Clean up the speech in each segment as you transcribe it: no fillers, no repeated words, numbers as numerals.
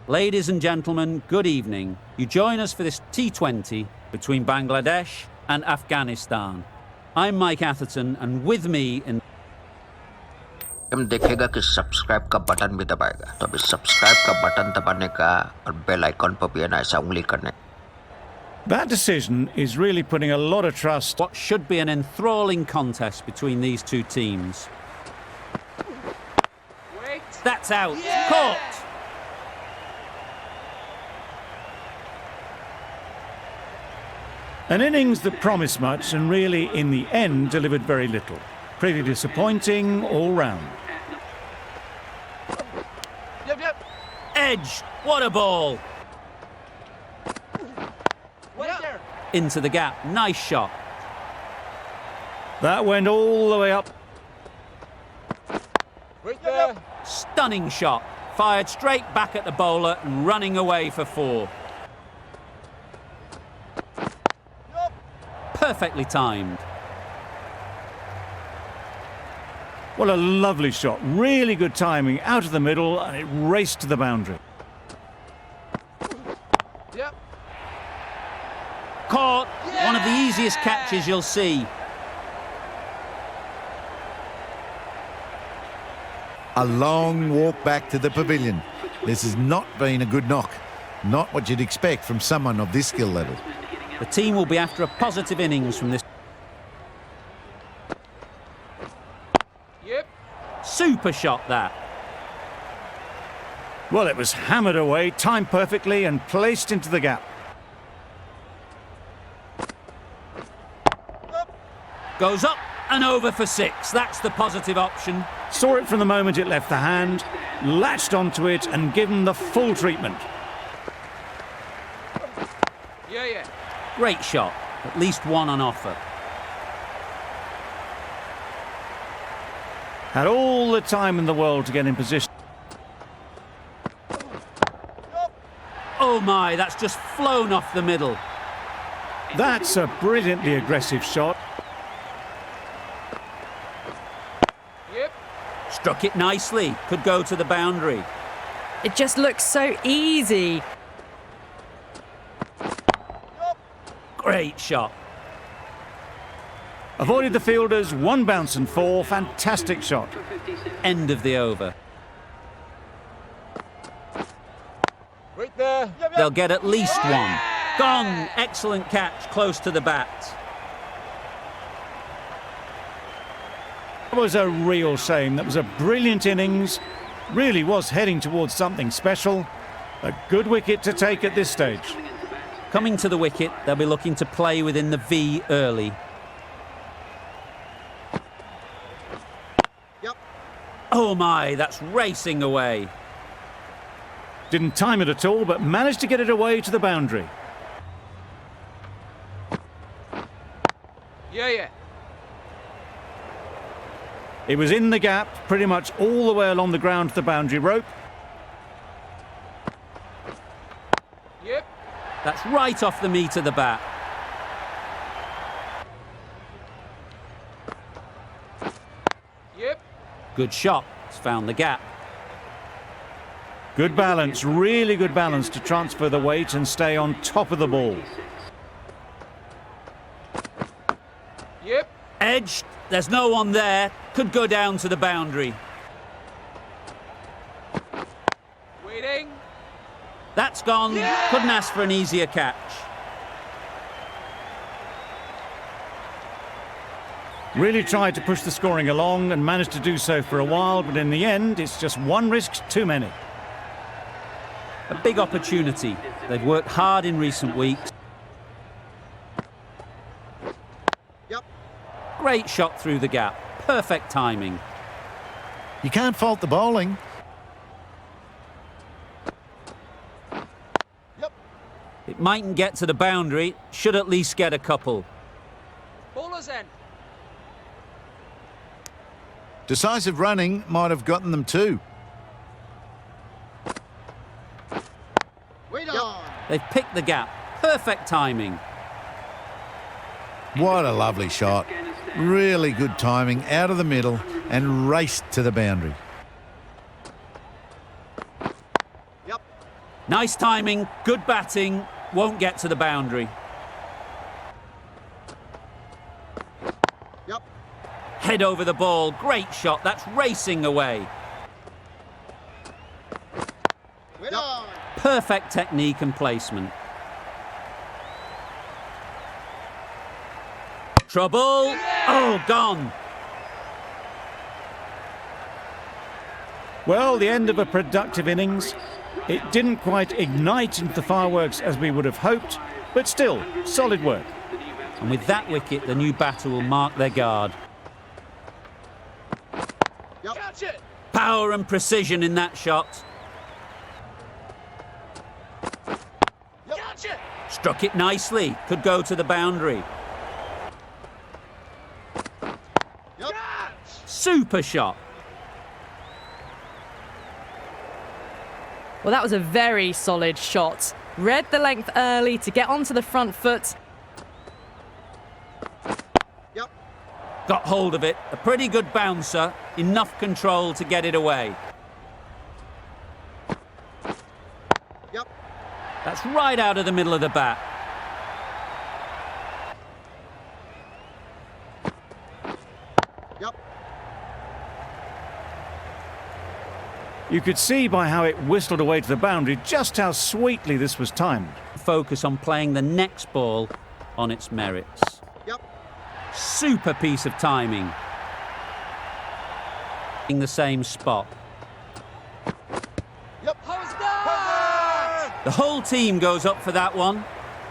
Ladies and gentlemen, good evening. You join us for this T20 between Bangladesh and Afghanistan. I'm Mike Atherton, and with me in देखेगा कि subscribe का button भी दबाएगा, तो अभी subscribe का button दबाने का और बेल आइकन पर भी ऐसा उंगली करने. That decision is really putting a lot of trust. what should be an enthralling contest between these two teams. Wait. That's out. Yeah! Caught. An innings that promised much and really, in the end, delivered very little. Pretty disappointing all round. Yep. Edge. What a ball. Wait there. Into the gap. Nice shot. That went all the way up. Wait there. Stunning shot. Fired straight back at the bowler and running away for 4. Perfectly timed. What a lovely shot. Really good timing out of the middle, and it raced to the boundary. Yep. Caught. One of the easiest catches you'll see. A long walk back to the pavilion. This has not been a good knock. Not what you'd expect from someone of this skill level. The team will be after a positive innings from this. Yep. Super shot, that. Well, it was hammered away, timed perfectly, and placed into the gap. Goes up and over for 6. That's the positive option. Saw it from the moment it left the hand, latched onto it, and given the full treatment. Yeah. Great shot. At least one on offer. Had all the time in the world to get in position. Oh my, that's just flown off the middle. That's a brilliantly aggressive shot. Yep. Struck it nicely. Could go to the boundary. It just looks so easy. Great shot. Avoided the fielders, 1 bounce and 4. Fantastic shot. End of the over. Wait there. Yep. They'll get at least one. Gone. Excellent catch, close to the bat. It was a real shame. That was a brilliant innings. Really was heading towards something special. A good wicket to take at this stage. Coming to the wicket, they'll be looking to play within the V early. Yep. Oh my, that's racing away. Didn't time it at all, but managed to get it away to the boundary. Yeah. It was in the gap, pretty much all the way along the ground to the boundary rope. Yep. That's right off the meat of the bat. Yep. Good shot. It's found the gap. Good balance, really good balance to transfer the weight and stay on top of the ball. Yep. Edged. There's no one there. Could go down to the boundary. Waiting. That's gone. Yeah! Couldn't ask for an easier catch. Really tried to push the scoring along and managed to do so for a while, but in the end, it's just one risk too many. A big opportunity. They've worked hard in recent weeks. Yep. Great shot through the gap. Perfect timing. You can't fault the bowling. Yep. It mightn't get to the boundary. Should at least get a couple. Bowler's end. Decisive running might have gotten them too. Wait on. They've picked the gap. Perfect timing. What a lovely shot. Really good timing out of the middle and raced to the boundary. Yep. Nice timing, good batting, won't get to the boundary. Yep. Head over the ball, great shot, that's racing away. Wait on. Perfect technique and placement. Trouble. Oh, gone. Well, the end of a productive innings. It didn't quite ignite into the fireworks as we would have hoped, but still, solid work. And with that wicket, the new batter will mark their guard. Yep. Catch it. Power and precision in that shot. Yep. Catch it. Struck it nicely. Could go to the boundary. Yep. Super shot. Well, that was a very solid shot. Read the length early to get onto the front foot. Yep. Got hold of it. A pretty good bouncer. Enough control to get it away. Yep. That's right out of the middle of the bat. Yep. You could see by how it whistled away to the boundary just how sweetly this was timed. Focus on playing the next ball on its merits. Yep. Super piece of timing. In the same spot. Yep. Hotstar! The whole team goes up for that one.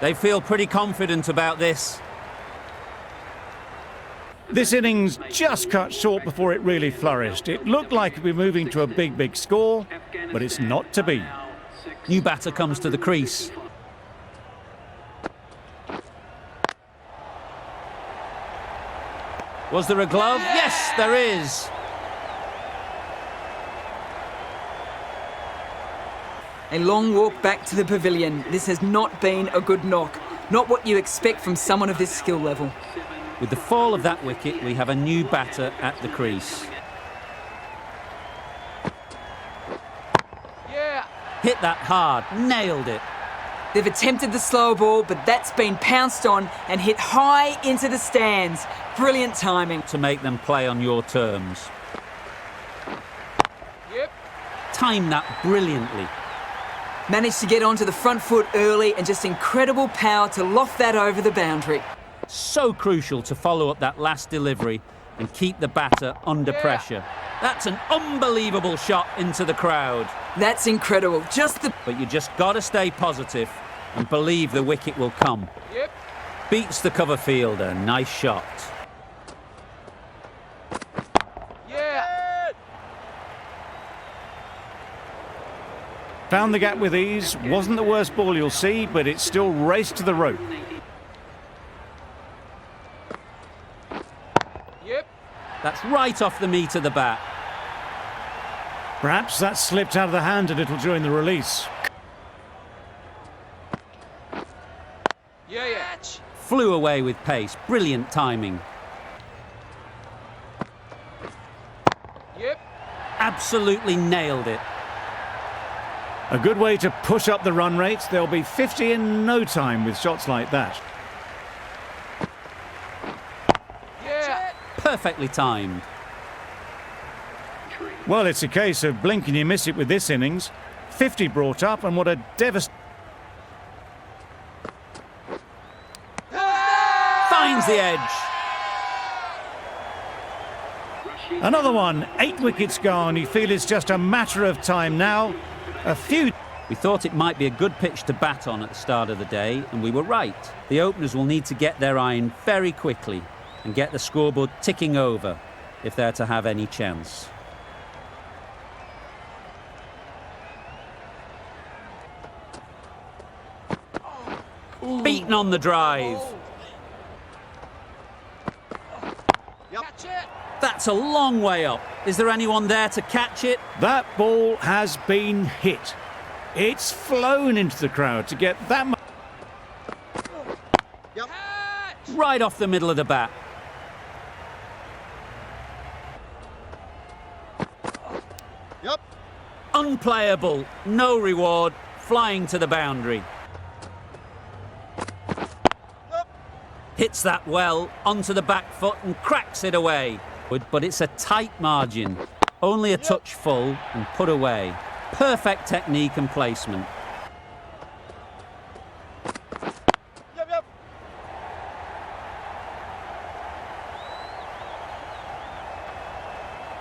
They feel pretty confident about this. This innings just cut short before it really flourished. It looked like it would be moving to a big score, but it's not to be. New batter comes to the crease. Was there a glove? Yes, there is. A long walk back to the pavilion. This has not been a good knock. Not what you expect from someone of this skill level. With the fall of that wicket, we have a new batter at the crease. Yeah. Hit that hard, nailed it. They've attempted the slow ball, but that's been pounced on and hit high into the stands. Brilliant timing. To make them play on your terms. Yep. Timed that brilliantly. Managed to get onto the front foot early and just incredible power to loft that over the boundary. So crucial to follow up that last delivery and keep the batter under pressure. That's an unbelievable shot into the crowd. That's incredible. But you just got to stay positive and believe the wicket will come. Yep. Beats the cover fielder. Nice shot. Yeah. Found the gap with ease. Wasn't the worst ball you'll see, but it still raced to the rope. Yep. That's right off the meat of the bat. Perhaps that slipped out of the hand a little during the release. Yeah. Flew away with pace. Brilliant timing. Yep. Absolutely nailed it. A good way to push up the run rate. They'll be 50 in no time with shots like that. Yeah. Perfectly timed. Well, it's a case of blink and you miss it with this innings. 50 brought up, and what a devastating... Finds the edge. Another one, 8 wickets gone. You feel it's just a matter of time now. A few... We thought it might be a good pitch to bat on at the start of the day, and we were right. The openers will need to get their iron very quickly and get the scoreboard ticking over if they're to have any chance. Beaten on the drive. Yep. Catch it. That's a long way up. Is there anyone there to catch it? That ball has been hit. It's flown into the crowd to get that much... Yep. Right off the middle of the bat. Yep. Unplayable. No reward. flying to the boundary. Hits that well, onto the back foot and cracks it away. But it's a tight margin. Only a touch full and put away. Perfect technique and placement.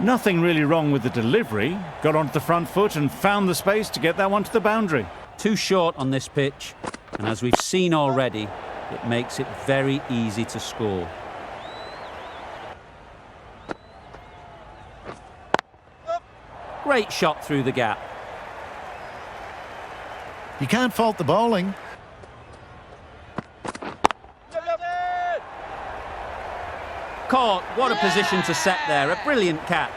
Nothing really wrong with the delivery. Got onto the front foot and found the space to get that one to the boundary. Too short on this pitch, and as we've seen already, it makes it very easy to score. Great shot through the gap. You can't fault the bowling. Caught. What a position to set there. A brilliant catch.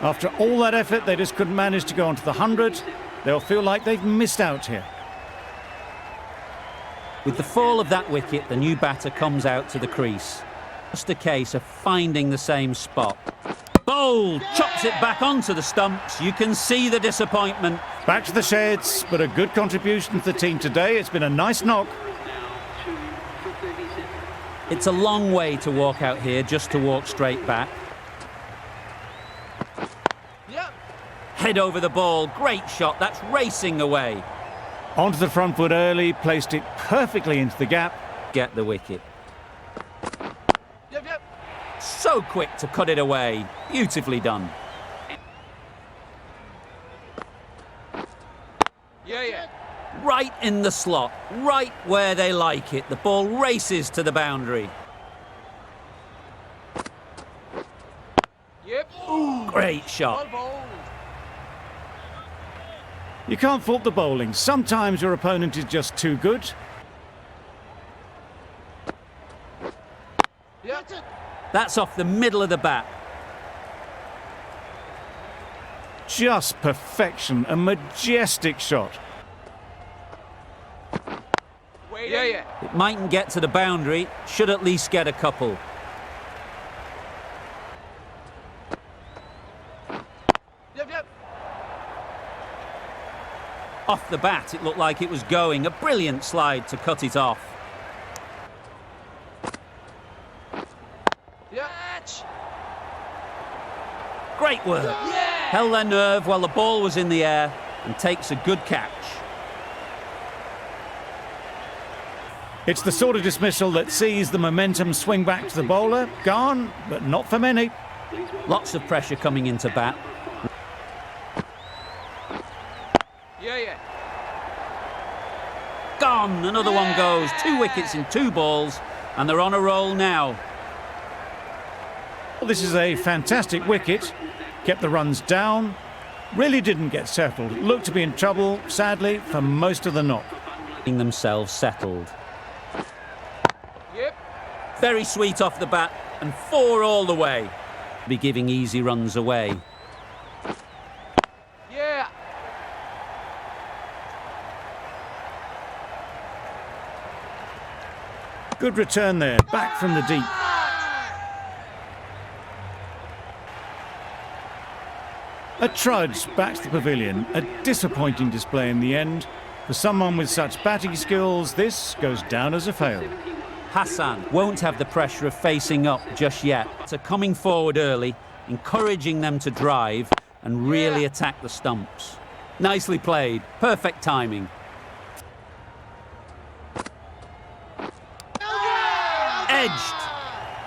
After all that effort, they just couldn't manage to go onto the 100. They'll feel like they've missed out here. With the fall of that wicket, the new batter comes out to the crease. Just a case of finding the same spot. Bowled, chops it back onto the stumps. You can see the disappointment. Back to the sheds, but a good contribution to the team today. It's been a nice knock. It's a long way to walk out here just to walk straight back. Yep. Head over the ball, great shot, that's racing away. Onto the front foot early, placed it perfectly into the gap. Get the wicket. Yep, yep. So quick to cut it away. Beautifully done. Yeah, yeah. Right in the slot, right where they like it. The ball races to the boundary. Yep. Great shot. Well bowled. You can't fault the bowling. Sometimes your opponent is just too good. Yep. That's off the middle of the bat. Just perfection, a majestic shot. Yeah, yeah. It mightn't get to the boundary, should at least get a couple. Yep, yep. Off the bat, it looked like it was going. A brilliant slide to cut it off. Yep. Great work. Yeah. Held their nerve while the ball was in the air and takes a good catch. It's the sort of dismissal that sees the momentum swing back to the bowler. Gone, but not for many. Lots of pressure coming into bat. Yeah, yeah. Gone, another one goes. 2 wickets in 2 balls, and they're on a roll now. Well, this is a fantastic wicket. Kept the runs down. Really didn't get settled. Looked to be in trouble, sadly, for most of the knock. Getting themselves settled. Yep. Very sweet off the bat, and 4 all the way. Be giving easy runs away. Yeah. Good return there, back from the deep. A trudge back to the pavilion. A disappointing display in the end. For someone with such batting skills, this goes down as a fail. Hassan won't have the pressure of facing up just yet. So coming forward early, encouraging them to drive and really attack the stumps. Nicely played, perfect timing. Edged.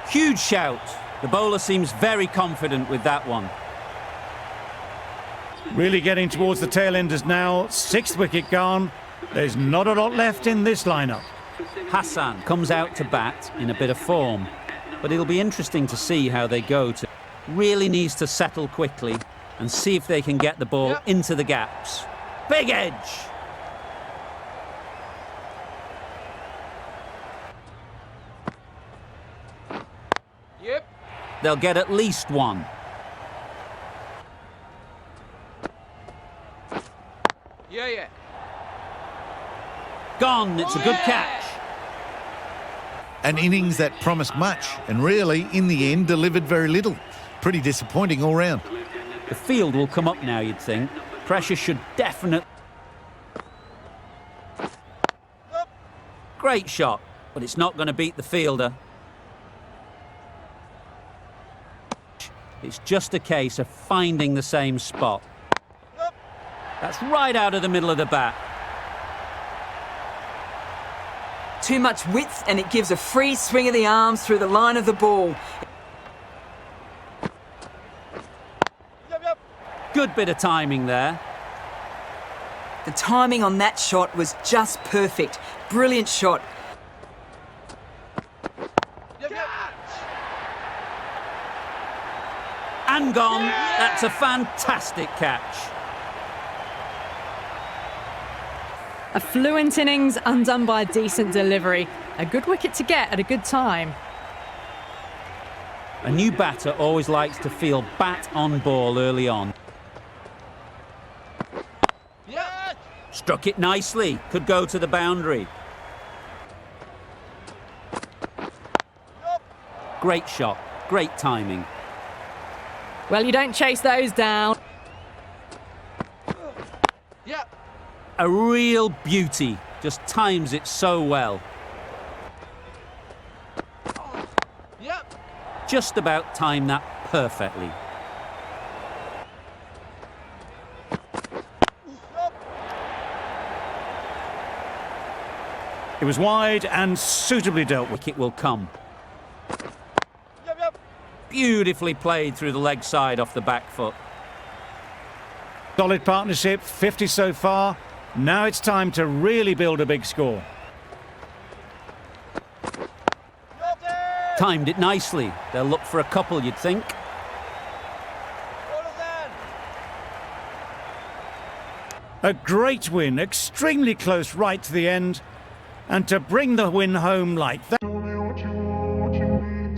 Huge shout. The bowler seems very confident with that one. Really getting towards the tail enders now. 6th wicket gone. There's not a lot left in this lineup. Hassan comes out to bat in a bit of form, but it'll be interesting to see how they go. Really needs to settle quickly and see if they can get the ball into the gaps. Big edge! Yep. They'll get at least 1. Yeah, yeah. Gone, it's a good catch. An innings that promised much and really, in the end, delivered very little. Pretty disappointing all round. The field will come up now, you'd think. Pressure should definitely... Great shot, but it's not going to beat the fielder. It's just a case of finding the same spot. That's right out of the middle of the bat. Too much width and it gives a free swing of the arms through the line of the ball. Good bit of timing there. The timing on that shot was just perfect. Brilliant shot. And gone. That's a fantastic catch. A fluent innings undone by a decent delivery. A good wicket to get at a good time. A new batter always likes to feel bat on ball early on. Struck it nicely. Could go to the boundary. Great shot. Great timing. Well, you don't chase those down. A real beauty. Just times it so well. Just about timed that perfectly. It was wide and suitably dealt with. Wicket will come. Beautifully played through the leg side off the back foot. Solid partnership, 50 so far. Now it's time to really build a big score. Timed it nicely. They'll look for a couple, you'd think. A great win, extremely close right to the end. And to bring the win home like that. Tell me what you need,